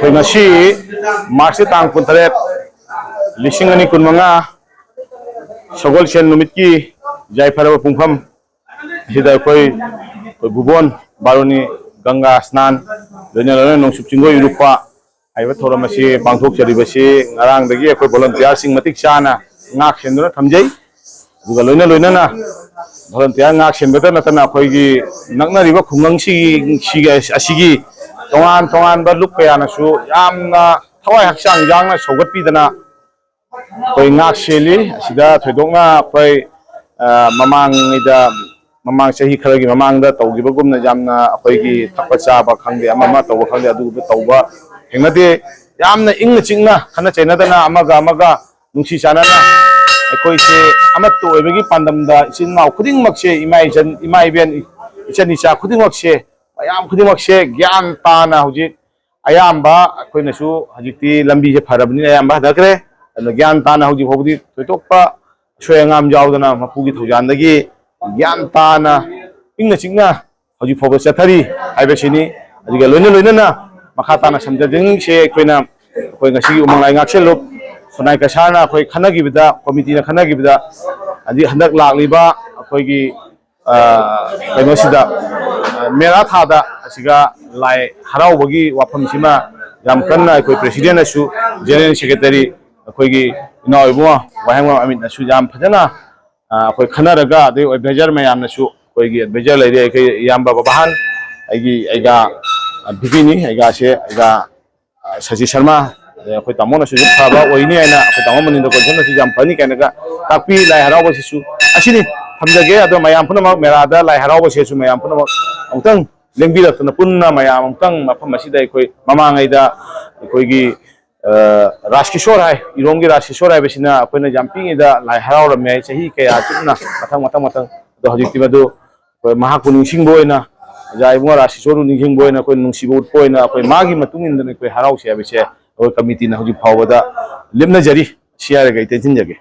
ngasi March tang 13 lising ani kun manga Sogol Sen numit ki Jaifara pungpham sida koi bubon baroni Ganga snan loina loina nongsup chingoi rupa aiba thoram asi pangthok charibasi ngarang dagi koi volunteer sing matik chana ngak senduna thamjai duga loina loina na volunteer ngak senbeta natana koi gi nakna riba khungang si asigi tongan ba luk kaya na su yamna thawai haksang jangna sogat pidana koi ngak seli asida thodongna koi mamang sahi kharagi mamang da tawgi bagumna jamna akoigi thakpa chaba khangde amama tawba khangde adu tawba hengade yamna ingna chingna khana chaina dana amaga nungsi chana na akoi se amatto ebegi pandamda isin mau khuding makse imai ben ichani cha khuding makse ayam khuding makse gyan ta na huji ayamba akoi na su hajikti lambi je pharabni ayamba dakre gyan ta na huji hobdi toitokpa soyangam jawdana mapugi thojandagi gyan ta na ingna chingna hoji phoba chathari aibesini adiga loina na makha ta na samjading se koina koi ngasi umang lai ngak selup sonai kasana koi khanagi bida committee na khanagi bida adi handak lakliba koi gi kaino sida mera thada asiga lai harau bagi wafam sima yam kanna koi president asu general secretary koi gi inaoibo wahangwa amit asu jam phajana koi khanaraga de advisor mayam nasu koi gi advisor laire kai yamba babahan aiga bibini aiga se aiga Saji Sharma koi tamo nasu phaba oini aina koi tamo manindo ko jana si jam pani kanaga tapi lai harau ba sisu asini thamjage ado mayam phuna merada lai harau ba sesu mayam phuna amtang lengbi rakna punna mayam amtang mafam asida koi mamangaida koi gi Rashkishor hai iromgi Rashkishor hai besina akoina jamping ida lai harau ramai chahi kaya chuna matang do hajikti madu mahaku ningsing boina jaibunga Rashkishor ningsing boina koi nungsibo utpoina koi magi matung indane koi harau sia bese koi committee na hujik phawada limna jari siare ga ite jinjage